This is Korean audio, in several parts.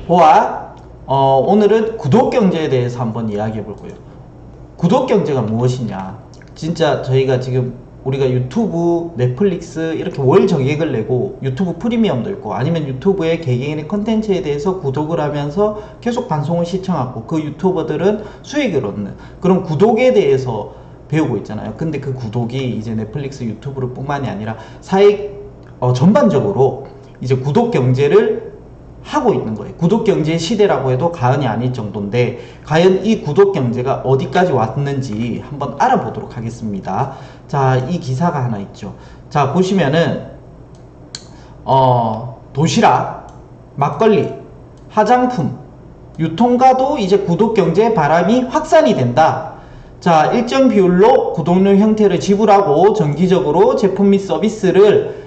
보아, 오늘은 구독경제에 대해서 한번 이야기해 볼 거예요. 구독경제가 무엇이냐? 진짜 저희가 지금 우리가 유튜브, 넷플릭스 이렇게 월 정액을 내고 유튜브 프리미엄도 있고 아니면 유튜브의 개개인의 컨텐츠에 대해서 구독을 하면서 계속 방송을 시청하고 그 유튜버들은 수익을 얻는 그런 구독에 대해서 배우고 있잖아요. 근데 그 구독이 이제 넷플릭스, 유튜브를 뿐만이 아니라 사회 전반적으로 이제 구독경제를 하고 있는 거예요. 구독경제 시대라고 해도 과언이 아닐 정도인데 과연 이 구독경제가 어디까지 왔는지 한번 알아보도록 하겠습니다. 자, 이 기사가 하나 있죠. 자, 보시면은 도시락, 막걸리, 화장품, 유통가도 이제 구독경제 바람이 확산이 된다. 자, 일정 비율로 구독료 형태를 지불하고 정기적으로 제품 및 서비스를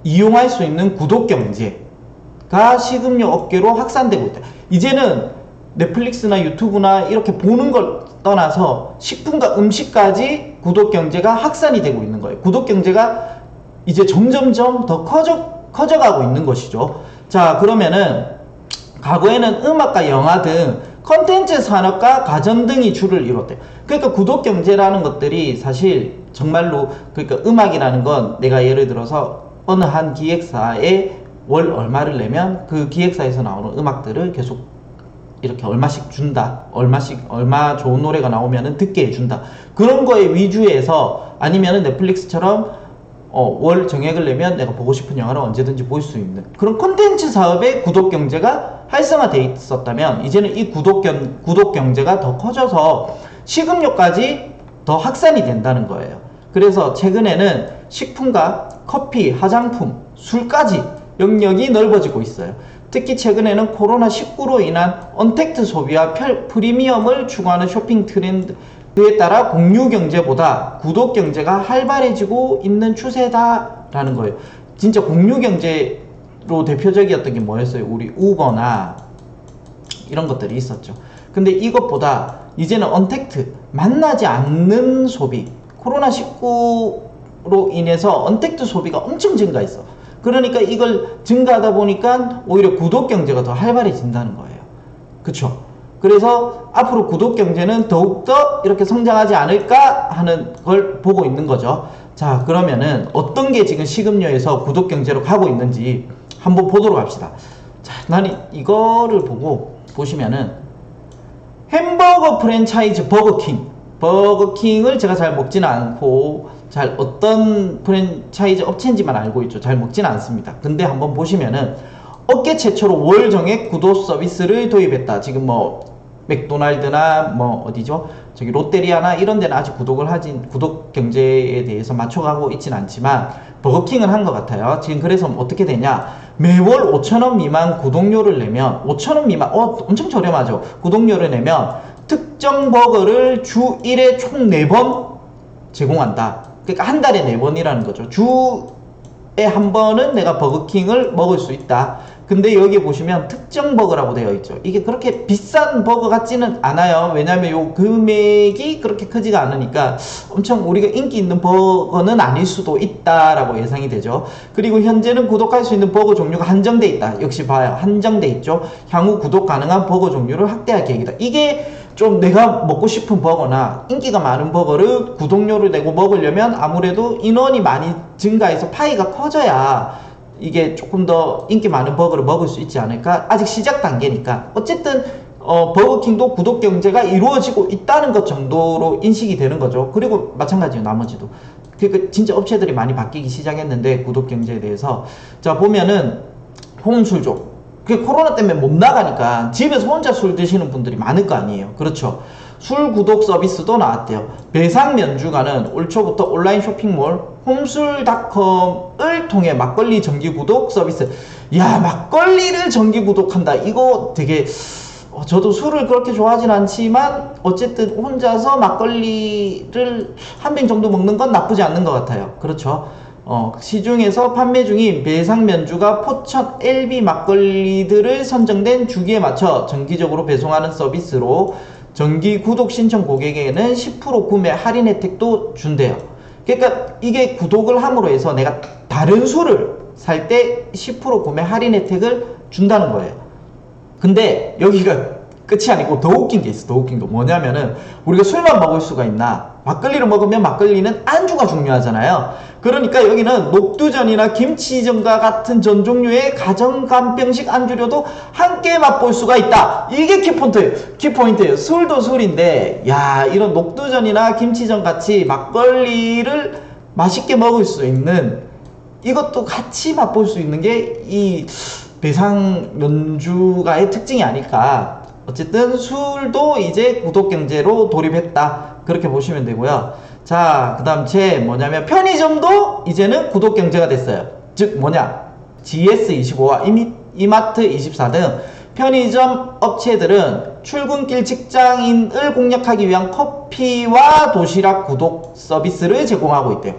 이용할 수 있는 구독경제가 식음료 업계로 확산되고 있다. 이제는 넷플릭스나 유튜브나 이렇게 보는 걸 떠나서 식품과 음식까지 구독경제가 확산이 되고 있는 거예요. 구독경제가 이제 점점점 더 커져가고 있는 것이죠. 자, 그러면은 과거에는 음악과 영화 등 컨텐츠 산업과 가전 등이 주를 이뤘대요. 그러니까 구독경제라는 것들이 사실 정말로, 그러니까 음악이라는 건 내가 예를 들어서 어느 한 기획사에 월 얼마를 내면 그 기획사에서 나오는 음악들을 계속 이렇게 얼마씩 준다. 얼마 좋은 노래가 나오면은 듣게 해준다. 그런 거에 위주해서, 아니면은 넷플릭스처럼 월 정액을 내면 내가 보고 싶은 영화를 언제든지 볼 수 있는 그런 콘텐츠 사업의 구독경제가 활성화되어 있었다면, 이제는 이 구독경제가 더 커져서 식음료까지 더 확산이 된다는 거예요. 그래서 최근에는 식품과 커피, 화장품, 술까지 영역이 넓어지고 있어요. 특히 최근에는 코로나19로 인한 언택트 소비와 프리미엄을 추구하는 쇼핑 트렌드에 따라 공유경제보다 구독경제가 활발해지고 있는 추세다라는 거예요. 진짜 공유경제로 대표적이었던 게 뭐였어요? 우리 우버나 이런 것들이 있었죠. 근데 이것보다 이제는 언택트, 만나지 않는 소비, 코로나19로 인해서 언택트 소비가 엄청 증가했어. 그러니까 이걸 증가하다 보니까 오히려 구독경제가 더 활발해진다는 거예요. 그쵸? 그래서 앞으로 구독경제는 더욱더 이렇게 성장하지 않을까 하는 걸 보고 있는 거죠. 자, 그러면은 어떤 게 지금 식음료에서 구독경제로 가고 있는지 한번 보도록 합시다. 자, 나는 이거를 보시면은 햄버거 프랜차이즈 버거킹을 제가 잘 먹지는 않고 어떤 프랜차이즈 업체인지만 알고 있죠. 잘 먹지는 않습니다. 근데 한번 보시면은 업계 최초로 월 정액 구독 서비스를 도입했다. 지금 뭐 맥도날드나 뭐 어디죠? 저기 롯데리아나 이런 데는 아직 구독 경제에 대해서 맞춰가고 있진 않지만 버거킹은 한 것 같아요. 지금 그래서 어떻게 되냐? 매월 5,000원 미만 구독료를 내면 5,000원 미만 엄청 저렴하죠. 구독료를 내면 특정 버거를 주 1회 총 4번 제공한다. 그러니까 한 달에 4번이라는 거죠. 주에 한 번은 내가 버거킹을 먹을 수 있다. 근데 여기 보시면 특정 버거라고 되어 있죠. 이게 그렇게 비싼 버거 같지는 않아요. 왜냐면 요 금액이 그렇게 크지가 않으니까 엄청 우리가 인기 있는 버거는 아닐 수도 있다라고 예상이 되죠. 그리고 현재는 구독할 수 있는 버거 종류가 한정돼 있다. 역시 봐요. 한정돼 있죠. 향후 구독 가능한 버거 종류를 확대할 계획이다. 이게 좀 내가 먹고 싶은 버거나 인기가 많은 버거를 구독료를 내고 먹으려면 아무래도 인원이 많이 증가해서 파이가 커져야 이게 조금 더 인기 많은 버거를 먹을 수 있지 않을까? 아직 시작 단계니까. 어쨌든 버거킹도 구독 경제가 이루어지고 있다는 것 정도로 인식이 되는 거죠. 그리고 마찬가지로 나머지도. 그러니까 진짜 업체들이 많이 바뀌기 시작했는데 구독 경제에 대해서. 자, 보면은 홈술족. 그 코로나 때문에 못 나가니까 집에서 혼자 술 드시는 분들이 많을 거 아니에요. 그렇죠? 술 구독 서비스도 나왔대요. 배상면주가는 올 초부터 온라인 쇼핑몰 홈술닷컴을 통해 막걸리 정기 구독 서비스. 야, 막걸리를 정기 구독한다. 이거 되게 저도 술을 그렇게 좋아하진 않지만 어쨌든 혼자서 막걸리를 한 병 정도 먹는 건 나쁘지 않는 것 같아요. 그렇죠? 시중에서 판매 중인 배상면주가 포천 LB 막걸리들을 선정된 주기에 맞춰 정기적으로 배송하는 서비스로 정기 구독 신청 고객에게는 10% 구매 할인 혜택도 준대요. 그러니까 이게 구독을 함으로 해서 내가 다른 술을 살 때 10% 구매 할인 혜택을 준다는 거예요. 근데 여기가 끝이 아니고 더 웃긴 게 있어. 더 웃긴 거 뭐냐면은 우리가 술만 먹을 수가 있나? 막걸리를 먹으면 막걸리는 안주가 중요하잖아요. 그러니까 여기는 녹두전이나 김치전과 같은 전 종류의 가정간병식 안주료도 함께 맛볼 수가 있다. 이게 키포인트예요. 술도 술인데 야, 이런 녹두전이나 김치전 같이 막걸리를 맛있게 먹을 수 있는 이것도 같이 맛볼 수 있는 게 이 배상 연주가의 특징이 아닐까. 어쨌든 술도 이제 구독경제로 돌입했다. 그렇게 보시면 되고요. 자, 그 다음 제 뭐냐면 편의점도 이제는 구독경제가 됐어요. 즉 뭐냐, GS25와 이마트24 등 편의점 업체들은 출근길 직장인을 공략하기 위한 커피와 도시락 구독 서비스를 제공하고 있대요.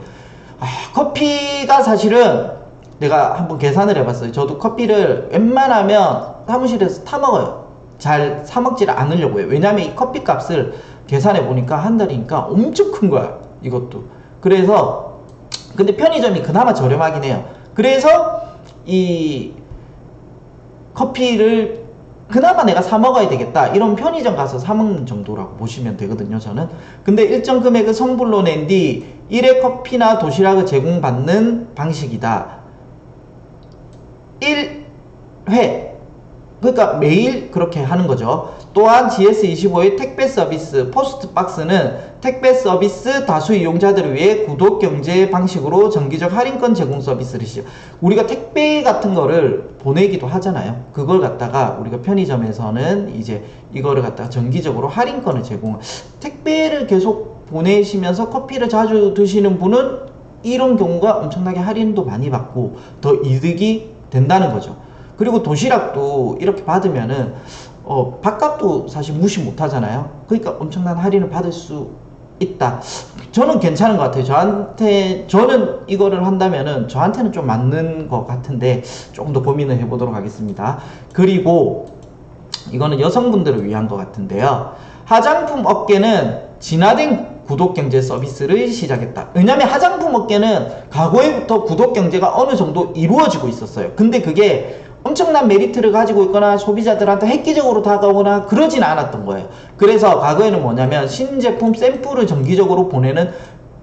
커피가 사실은 내가 한번 계산을 해봤어요. 저도 커피를 웬만하면 사무실에서 타 먹어요. 잘 사 먹지를 않으려고 해요. 왜냐면 이 커피 값을 계산해 보니까 한 달이니까 엄청 큰 거야, 이것도. 그래서 근데 편의점이 그나마 저렴하긴 해요. 그래서 이 커피를 그나마 내가 사 먹어야 되겠다, 이런 편의점 가서 사 먹는 정도라고 보시면 되거든요, 저는. 근데 일정 금액을 성불로 낸 뒤 1회 커피나 도시락을 제공받는 방식이다. 1회, 그러니까 매일 그렇게 하는 거죠. 또한 GS25의 택배 서비스 포스트박스는 택배 서비스 다수 이용자들을 위해 구독경제 방식으로 정기적 할인권 제공 서비스를 시작. 우리가 택배 같은 거를 보내기도 하잖아요. 그걸 갖다가 우리가 편의점에서는 이제 이거를 갖다가 정기적으로 할인권을 제공. 택배를 계속 보내시면서 커피를 자주 드시는 분은 이런 경우가 엄청나게 할인도 많이 받고 더 이득이 된다는 거죠. 그리고 도시락도 이렇게 받으면은 밥값도 사실 무시 못 하잖아요. 그러니까 엄청난 할인을 받을 수 있다. 저는 괜찮은 것 같아요. 저는 이거를 한다면은 저한테는 좀 맞는 것 같은데 조금 더 고민을 해보도록 하겠습니다. 그리고 이거는 여성분들을 위한 것 같은데요. 화장품 업계는 진화된 구독경제 서비스를 시작했다. 왜냐면 화장품 업계는 과거에부터 구독경제가 어느 정도 이루어지고 있었어요. 근데 그게 엄청난 메리트를 가지고 있거나 소비자들한테 획기적으로 다가오거나 그러진 않았던 거예요. 그래서 과거에는 뭐냐면 신제품 샘플을 정기적으로 보내는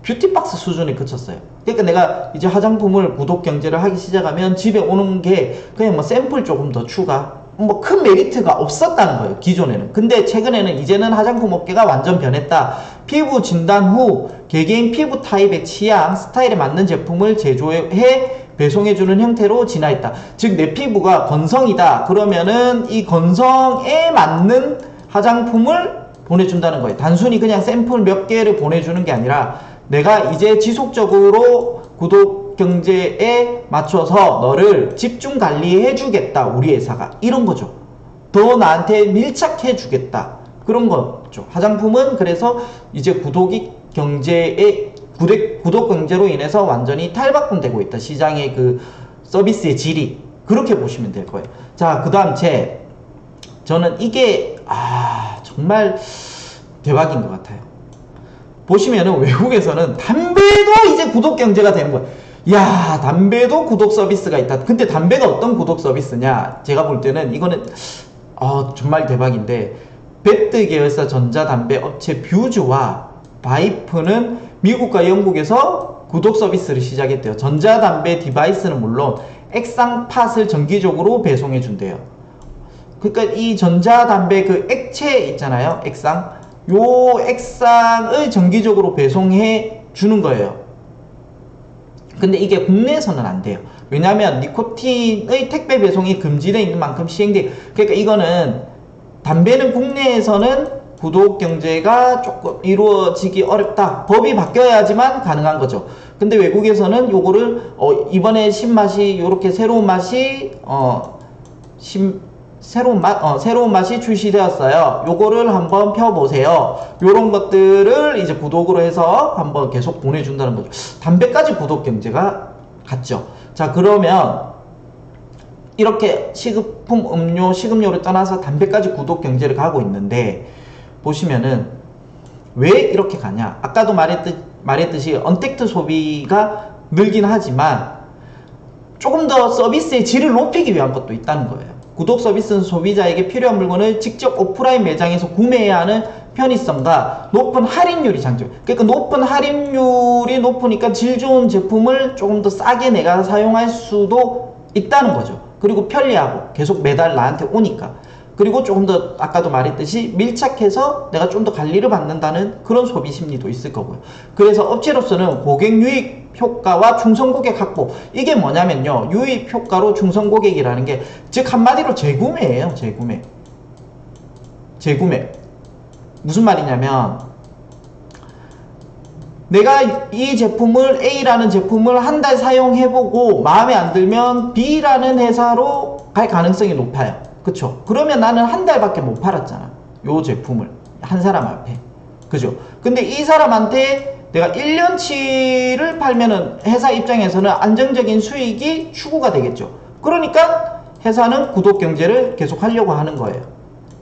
뷰티박스 수준에 그쳤어요. 그러니까 내가 이제 화장품을 구독경제를 하기 시작하면 집에 오는 게 그냥 뭐 샘플 조금 더 추가, 뭐 큰 메리트가 없었다는 거예요, 기존에는. 근데 최근에는 이제는 화장품 업계가 완전 변했다. 피부 진단 후 개개인 피부 타입의 취향, 스타일에 맞는 제품을 제조해 배송해주는 형태로 진화했다. 즉 내 피부가 건성이다 그러면은 이 건성에 맞는 화장품을 보내준다는 거예요. 단순히 그냥 샘플 몇 개를 보내주는 게 아니라 내가 이제 지속적으로 구독 경제에 맞춰서 너를 집중 관리해 주겠다, 우리 회사가. 이런 거죠. 더 나한테 밀착해 주겠다, 그런 거죠. 화장품은 그래서 이제 구독 경제로 인해서 완전히 탈바꿈되고 있다. 시장의 그 서비스의 질이. 그렇게 보시면 될 거예요. 자, 그 다음 저는 이게 정말 대박인 것 같아요. 보시면은 외국에서는 담배도 이제 구독 경제가 되는 거예요. 야, 담배도 구독 서비스가 있다. 근데 담배가 어떤 구독 서비스냐, 제가 볼 때는 이거는 정말 대박인데, 배트 계열사 전자담배 업체 뷰즈와 바이프는 미국과 영국에서 구독 서비스를 시작했대요. 전자담배 디바이스는 물론 액상팟을 정기적으로 배송해 준대요. 그러니까 이 전자담배 그 액체 있잖아요, 액상. 요 액상을 정기적으로 배송해 주는 거예요. 근데 이게 국내에서는 안 돼요. 왜냐하면 니코틴의 택배 배송이 금지되어 있는 만큼 그러니까 이거는, 담배는 국내에서는 구독 경제가 조금 이루어지기 어렵다. 법이 바뀌어야지만 가능한 거죠. 근데 외국에서는 요거를 이번에 신맛이 요렇게 새로운 맛이 새로운 맛이 출시되었어요. 요거를 한번 펴보세요. 요런 것들을 이제 구독으로 해서 한번 계속 보내준다는 거죠. 담배까지 구독 경제가 갔죠. 자, 그러면 이렇게 식품, 음료, 식음료를 떠나서 담배까지 구독 경제를 가고 있는데, 보시면은 왜 이렇게 가냐. 아까도 말했듯이 언택트 소비가 늘긴 하지만 조금 더 서비스의 질을 높이기 위한 것도 있다는 거예요. 구독 서비스는 소비자에게 필요한 물건을 직접 오프라인 매장에서 구매해야 하는 편의성과 높은 할인율이 장점. 그러니까 높은 할인율이 높으니까 질 좋은 제품을 조금 더 싸게 내가 사용할 수도 있다는 거죠. 그리고 편리하고 계속 매달 나한테 오니까. 그리고 조금 더 아까도 말했듯이 밀착해서 내가 좀 더 관리를 받는다는 그런 소비 심리도 있을 거고요. 그래서 업체로서는 고객 유입 효과와 충성 고객 확보, 이게 뭐냐면요, 유입 효과로 충성 고객이라는 게 즉 한마디로 재구매예요. 재구매 무슨 말이냐면, 내가 이 제품을, A라는 제품을 한 달 사용해보고 마음에 안 들면 B라는 회사로 갈 가능성이 높아요. 그쵸? 그러면 나는 한 달밖에 못 팔았잖아, 요 제품을 한 사람 앞에. 그죠? 근데 이 사람한테 내가 1년치를 팔면은 회사 입장에서는 안정적인 수익이 추구가 되겠죠. 그러니까 회사는 구독 경제를 계속 하려고 하는 거예요.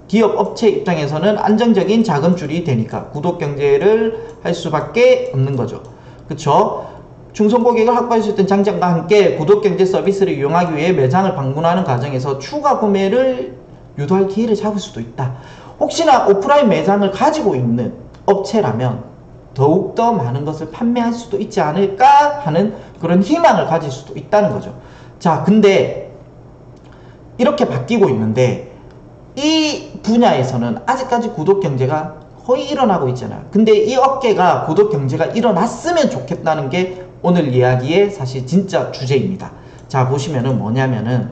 기업 업체 입장에서는 안정적인 자금줄이 되니까 구독 경제를 할 수밖에 없는 거죠. 그쵸? 충성 고객을 확보할 수 있던 장점과 함께 구독 경제 서비스를 이용하기 위해 매장을 방문하는 과정에서 추가 구매를 유도할 기회를 잡을 수도 있다. 혹시나 오프라인 매장을 가지고 있는 업체라면 더욱더 많은 것을 판매할 수도 있지 않을까 하는 그런 희망을 가질 수도 있다는 거죠. 자, 근데 이렇게 바뀌고 있는데 이 분야에서는 아직까지 구독 경제가 거의 일어나고 있잖아요. 근데 이 업계가 구독 경제가 일어났으면 좋겠다는 게 오늘 이야기의 사실 진짜 주제입니다. 자, 보시면은 뭐냐면은,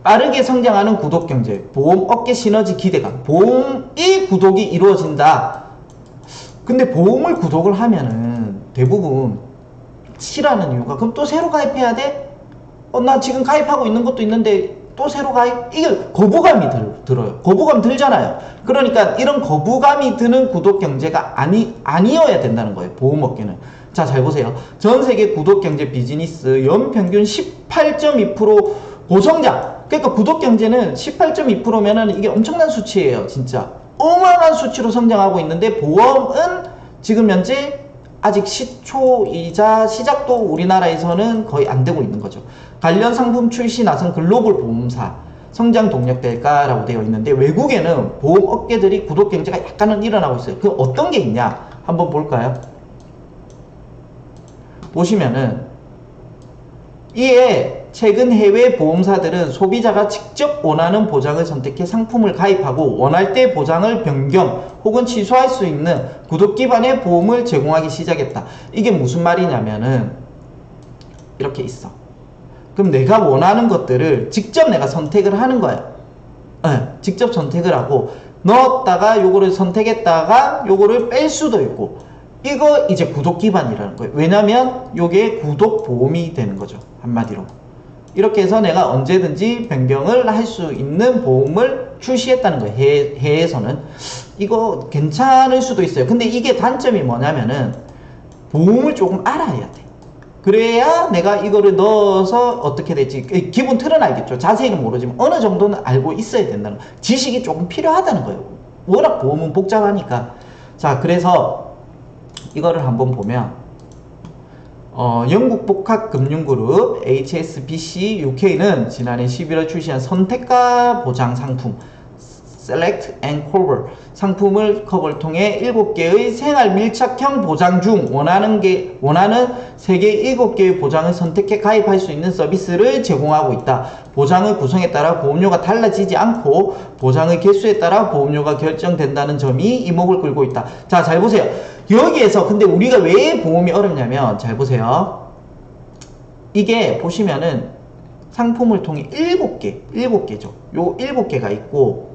빠르게 성장하는 구독 경제, 보험 업계 시너지 기대감, 보험이 구독이 이루어진다. 근데 보험을 구독을 하면은 대부분 싫어하는 이유가, 그럼 또 새로 가입해야 돼? 나 지금 가입하고 있는 것도 있는데 또 새로 가입? 이게 거부감이 들어요. 거부감 들잖아요. 그러니까 이런 거부감이 드는 구독 경제가 아니어야 된다는 거예요, 보험업계는. 자, 잘 보세요. 전 세계 구독 경제 비즈니스 연평균 18.2% 고성장. 그러니까 구독 경제는 18.2%면은 이게 엄청난 수치예요, 진짜. 어마어마한 수치로 성장하고 있는데, 보험은 지금 현재 아직 시초이자 시작도 우리나라에서는 거의 안 되고 있는 거죠. 관련 상품 출시 나선 글로벌 보험사 성장 동력 될까라고 되어 있는데, 외국에는 보험 업계들이 구독 경제가 약간은 일어나고 있어요. 그 어떤 게 있냐 한번 볼까요? 보시면은, 이에 최근 해외 보험사들은 소비자가 직접 원하는 보장을 선택해 상품을 가입하고 원할 때 보장을 변경 혹은 취소할 수 있는 구독 기반의 보험을 제공하기 시작했다. 이게 무슨 말이냐면은 이렇게 있어. 그럼 내가 원하는 것들을 직접 내가 선택을 하는 거야. 직접 선택을 하고 넣었다가 요거를 선택했다가 요거를 뺄 수도 있고, 이거 이제 구독 기반이라는 거예요. 왜냐면 요게 구독 보험이 되는 거죠, 한마디로. 이렇게 해서 내가 언제든지 변경을 할 수 있는 보험을 출시했다는 거예요, 해외에서는. 이거 괜찮을 수도 있어요. 근데 이게 단점이 뭐냐면은 보험을 조금 알아야 돼. 그래야 내가 이거를 넣어서 어떻게 될지 기본 틀은 알겠죠. 자세히는 모르지만 어느 정도는 알고 있어야 된다는 거예요. 지식이 조금 필요하다는 거예요. 워낙 보험은 복잡하니까. 자, 그래서 이거를 한번 보면, 영국 복합금융그룹 HSBC UK는 지난해 11월 출시한 선택과 보장 상품 Select and Cover 상품을 커버를 통해 7개의 생활 밀착형 보장 중 원하는 세계 7개의 보장을 선택해 가입할 수 있는 서비스를 제공하고 있다. 보장의 구성에 따라 보험료가 달라지지 않고 보장의 개수에 따라 보험료가 결정된다는 점이 이목을 끌고 있다. 자, 잘 보세요. 여기에서 근데 우리가 왜 보험이 어렵냐면, 잘 보세요. 이게 보시면은 상품을 통해 7개죠. 요 7개가 있고,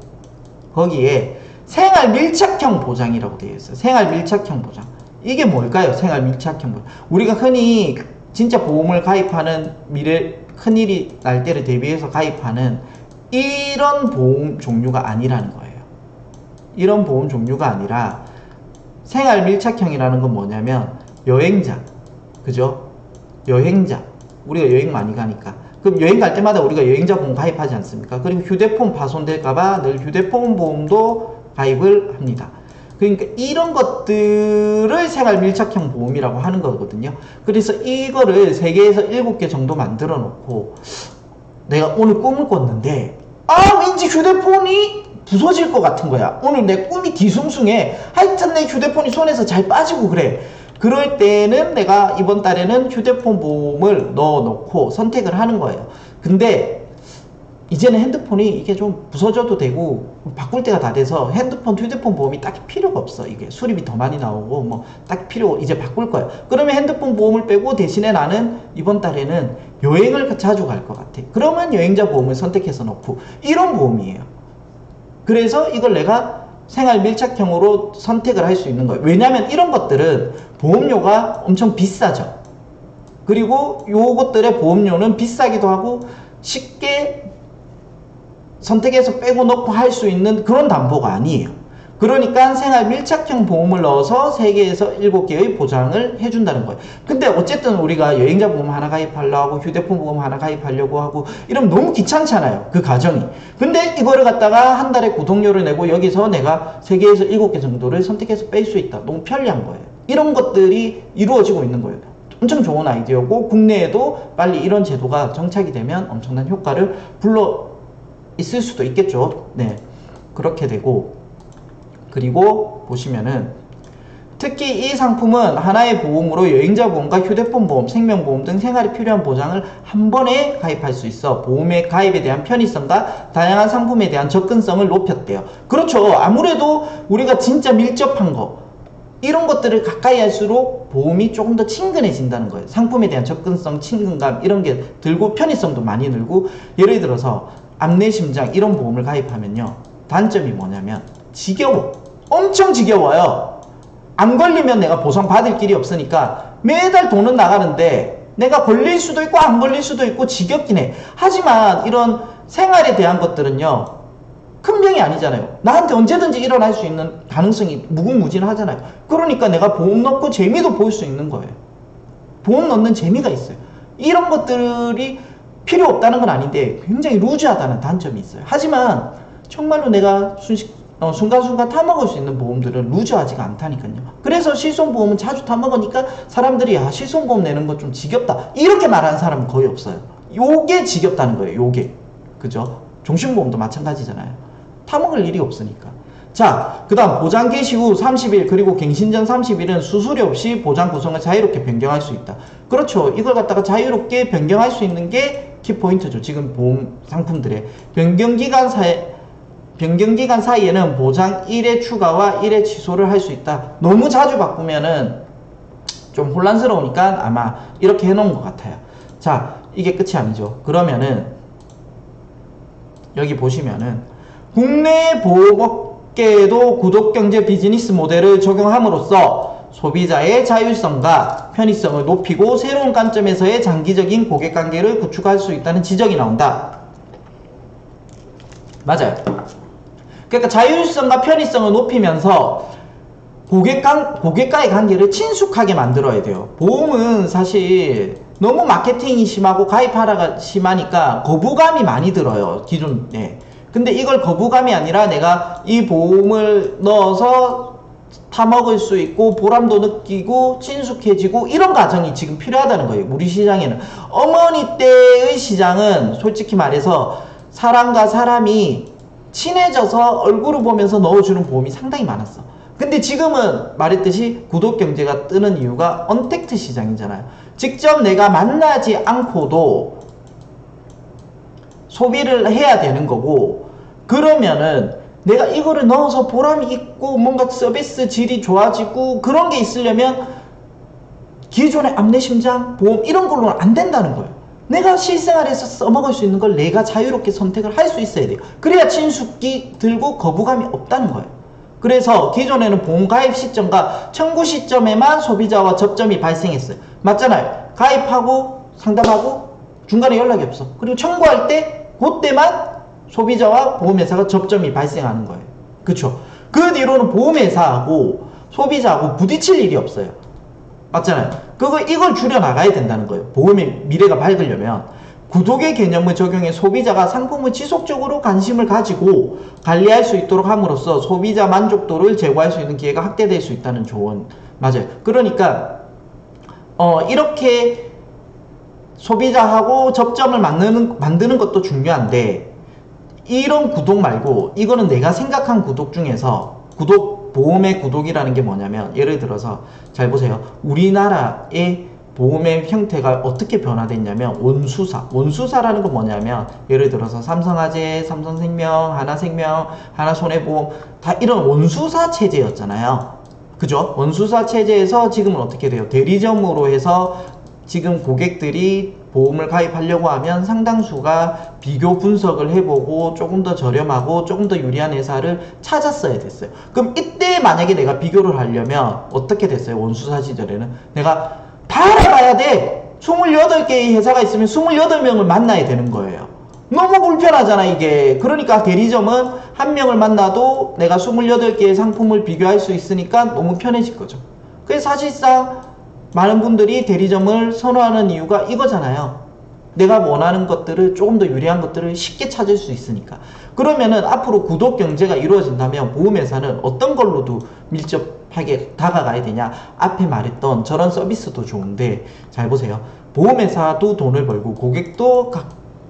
거기에 생활 밀착형 보장이라고 되어 있어요. 생활 밀착형 보장. 이게 뭘까요? 생활 밀착형 보장. 우리가 흔히 진짜 보험을 가입하는 큰일이 날 때를 대비해서 가입하는 이런 보험 종류가 아니라는 거예요. 이런 보험 종류가 아니라 생활 밀착형이라는 건 뭐냐면 여행자, 그죠? 여행자, 우리가 여행 많이 가니까 그럼 여행 갈 때마다 우리가 여행자 보험 가입하지 않습니까? 그리고 휴대폰 파손될까봐 늘 휴대폰 보험도 가입을 합니다. 그러니까 이런 것들을 생활 밀착형 보험이라고 하는 거거든요. 그래서 이거를 3개에서 7개 정도 만들어 놓고 내가 오늘 꿈을 꿨는데 왠지 휴대폰이 부서질 것 같은 거야. 오늘 내 꿈이 뒤숭숭해. 하여튼 내 휴대폰이 손에서 잘 빠지고 그래. 그럴 때는 내가 이번 달에는 휴대폰 보험을 넣어놓고 선택을 하는 거예요. 근데 이제는 핸드폰이 이게 좀 부서져도 되고 바꿀 때가 다 돼서 휴대폰 보험이 딱히 필요가 없어. 이게 수리비 더 많이 나오고 뭐 딱히 필요 이제 바꿀 거야. 그러면 핸드폰 보험을 빼고 대신에 나는 이번 달에는 여행을 자주 갈 것 같아. 그러면 여행자 보험을 선택해서 넣고 이런 보험이에요. 그래서 이걸 내가 생활 밀착형으로 선택을 할 수 있는 거예요. 왜냐면 이런 것들은 보험료가 엄청 비싸죠. 그리고 요것들의 보험료는 비싸기도 하고 쉽게 선택해서 빼고 넣고 할 수 있는 그런 담보가 아니에요. 그러니까 생활 밀착형 보험을 넣어서 3개에서 7개의 보장을 해준다는 거예요. 근데 어쨌든 우리가 여행자 보험 하나 가입하려고 하고 휴대폰 보험 하나 가입하려고 하고 이러면 너무 귀찮잖아요. 그 과정이. 근데 이거를 갖다가 한 달에 구독료를 내고 여기서 내가 3개에서 7개 정도를 선택해서 뺄 수 있다. 너무 편리한 거예요. 이런 것들이 이루어지고 있는 거예요. 엄청 좋은 아이디어고 국내에도 빨리 이런 제도가 정착이 되면 엄청난 효과를 불러 있을 수도 있겠죠. 네, 그렇게 되고, 그리고 보시면은 특히 이 상품은 하나의 보험으로 여행자 보험과 휴대폰 보험, 생명보험 등 생활에 필요한 보장을 한 번에 가입할 수 있어 보험의 가입에 대한 편의성과 다양한 상품에 대한 접근성을 높였대요. 그렇죠. 아무래도 우리가 진짜 밀접한 거 이런 것들을 가까이 할수록 보험이 조금 더 친근해진다는 거예요. 상품에 대한 접근성, 친근감 이런 게 들고 편의성도 많이 늘고, 예를 들어서 암내심장 이런 보험을 가입하면요, 단점이 뭐냐면 지겨워. 엄청 지겨워요. 안 걸리면 내가 보상 받을 길이 없으니까 매달 돈은 나가는데 내가 걸릴 수도 있고 안 걸릴 수도 있고 지겹긴 해. 하지만 이런 생활에 대한 것들은요, 큰 병이 아니잖아요. 나한테 언제든지 일어날 수 있는 가능성이 무궁무진하잖아요. 그러니까 내가 보험 넣고 재미도 볼 수 있는 거예요. 보험 넣는 재미가 있어요. 이런 것들이 필요 없다는 건 아닌데 굉장히 루즈하다는 단점이 있어요. 하지만 정말로 내가 순간순간 타먹을 수 있는 보험들은 루즈하지가 않다니까요. 그래서 실손보험은 자주 타먹으니까 사람들이 실손보험 내는 거 좀 지겹다 이렇게 말하는 사람은 거의 없어요. 요게 지겹다는 거예요. 요게. 그죠? 종신보험도 마찬가지잖아요. 타먹을 일이 없으니까. 자, 그 다음 보장 개시 후 30일 그리고 갱신 전 30일은 수수료 없이 보장 구성을 자유롭게 변경할 수 있다. 그렇죠. 이걸 갖다가 자유롭게 변경할 수 있는 게 키포인트죠. 지금 보험 상품들의 변경기간 사이에는 보장 1회 추가와 1회 취소를 할 수 있다. 너무 자주 바꾸면은 좀 혼란스러우니까 아마 이렇게 해놓은 것 같아요. 자, 이게 끝이 아니죠. 그러면은 여기 보시면은 국내 보험업계에도 구독경제 비즈니스 모델을 적용함으로써 소비자의 자율성과 편의성을 높이고 새로운 관점에서의 장기적인 고객관계를 구축할 수 있다는 지적이 나온다. 맞아요. 그러니까 자율성과 편의성을 높이면서 고객과의 관계를 친숙하게 만들어야 돼요. 보험은 사실 너무 마케팅이 심하고 가입하라가 심하니까 거부감이 많이 들어요. 기존에. 근데 이걸 거부감이 아니라 내가 이 보험을 넣어서 타먹을 수 있고 보람도 느끼고 친숙해지고 이런 과정이 지금 필요하다는 거예요. 우리 시장에는. 어머니 때의 시장은 솔직히 말해서 사람과 사람이 친해져서 얼굴을 보면서 넣어주는 보험이 상당히 많았어. 근데 지금은 말했듯이 구독경제가 뜨는 이유가 언택트 시장이잖아요. 직접 내가 만나지 않고도 소비를 해야 되는 거고, 그러면은 내가 이거를 넣어서 보람이 있고 뭔가 서비스 질이 좋아지고 그런 게 있으려면 기존의 암내심장 보험 이런 걸로는 안 된다는 거예요. 내가 실생활에서 써먹을 수 있는 걸 내가 자유롭게 선택을 할 수 있어야 돼요. 그래야 친숙이 들고 거부감이 없다는 거예요. 그래서 기존에는 보험 가입 시점과 청구 시점에만 소비자와 접점이 발생했어요. 맞잖아요. 가입하고 상담하고 중간에 연락이 없어. 그리고 청구할 때 그때만 소비자와 보험회사가 접점이 발생하는 거예요. 그쵸? 그 뒤로는 보험회사하고 소비자하고 부딪힐 일이 없어요. 맞잖아요. 이걸 줄여나가야 된다는 거예요. 보험의 미래가 밝으려면. 구독의 개념을 적용해 소비자가 상품을 지속적으로 관심을 가지고 관리할 수 있도록 함으로써 소비자 만족도를 제고할 수 있는 기회가 확대될 수 있다는 조언. 맞아요. 그러니까 이렇게 소비자하고 접점을 만드는 것도 중요한데, 이런 구독 말고 이거는 내가 생각한 구독 중에서 보험의 구독이라는 게 뭐냐면, 예를 들어서 잘 보세요. 우리나라의 보험의 형태가 어떻게 변화됐냐면 원수사라는 건 뭐냐면, 예를 들어서 삼성화재, 삼성생명, 하나생명, 하나손해보험 다 이런 원수사 체제였잖아요. 그죠? 원수사 체제에서 지금은 어떻게 돼요? 대리점으로 해서 지금 고객들이 보험을 가입하려고 하면 상당수가 비교 분석을 해보고 조금 더 저렴하고 조금 더 유리한 회사를 찾았어야 됐어요. 그럼 이때 만약에 내가 비교를 하려면 어떻게 됐어요? 원수사 시절에는 내가 다 알아봐야 돼. 28개의 회사가 있으면 28명을 만나야 되는 거예요. 너무 불편하잖아 이게. 그러니까 대리점은 한 명을 만나도 내가 28개의 상품을 비교할 수 있으니까 너무 편해질 거죠. 그래서 사실상 많은 분들이 대리점을 선호하는 이유가 이거잖아요. 내가 원하는 것들을, 조금 더 유리한 것들을 쉽게 찾을 수 있으니까. 그러면은 앞으로 구독 경제가 이루어진다면 보험회사는 어떤 걸로도 밀접하게 다가가야 되냐? 앞에 말했던 저런 서비스도 좋은데, 잘 보세요. 보험회사도 돈을 벌고 고객도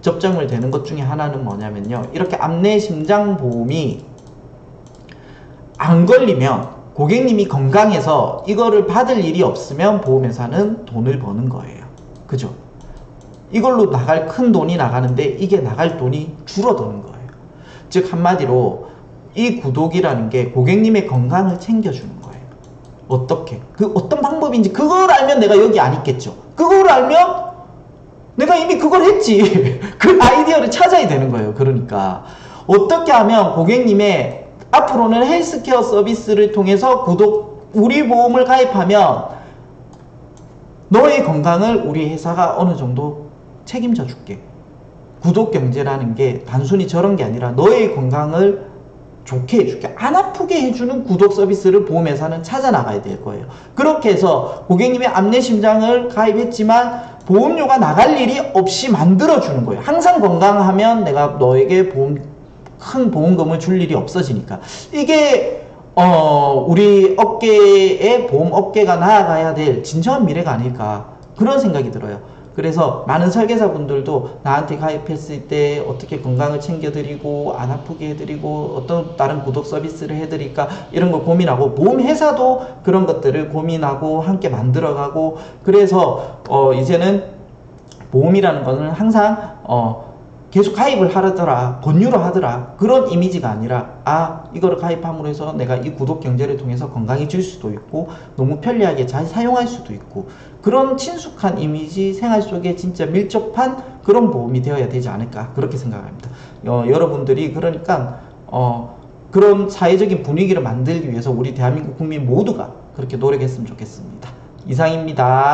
접점을 되는 것 중에 하나는 뭐냐면요, 이렇게 안내심장보험이 안 걸리면, 고객님이 건강해서 이거를 받을 일이 없으면 보험회사는 돈을 버는 거예요. 그죠? 이걸로 나갈 큰 돈이 나가는데 이게 나갈 돈이 줄어드는 거예요. 즉 한마디로 이 구독이라는 게 고객님의 건강을 챙겨주는 거예요. 어떻게? 그 어떤 방법인지 그걸 알면 내가 여기 안 있겠죠. 그걸 알면 내가 이미 그걸 했지. 그 아이디어를 찾아야 되는 거예요. 그러니까 어떻게 하면 고객님의 앞으로는 헬스케어 서비스를 통해서 우리 보험을 가입하면 너의 건강을 우리 회사가 어느 정도 책임져 줄게. 구독 경제라는 게 단순히 저런 게 아니라 너의 건강을 좋게 해줄게, 안 아프게 해주는 구독 서비스를 보험회사는 찾아 나가야 될 거예요. 그렇게 해서 고객님의 안내심장을 가입했지만 보험료가 나갈 일이 없이 만들어 주는 거예요. 항상 건강하면 내가 너에게 큰 보험금을 줄 일이 없어지니까. 이게 우리 업계의 보험 업계가 나아가야 될 진정한 미래가 아닐까, 그런 생각이 들어요. 그래서 많은 설계사분들도 나한테 가입했을 때 어떻게 건강을 챙겨드리고 안 아프게 해드리고 어떤 다른 구독 서비스를 해드릴까, 이런 걸 고민하고, 보험회사도 그런 것들을 고민하고 함께 만들어가고. 그래서 이제는 보험이라는 거는 항상 계속 가입을 하더라, 권유를 하더라, 그런 이미지가 아니라, 이거를 가입함으로 해서 내가 이 구독 경제를 통해서 건강해질 수도 있고 너무 편리하게 잘 사용할 수도 있고, 그런 친숙한 이미지, 생활 속에 진짜 밀접한 그런 보험이 되어야 되지 않을까, 그렇게 생각합니다. 여러분들이 그러니까 그런 사회적인 분위기를 만들기 위해서 우리 대한민국 국민 모두가 그렇게 노력했으면 좋겠습니다. 이상입니다.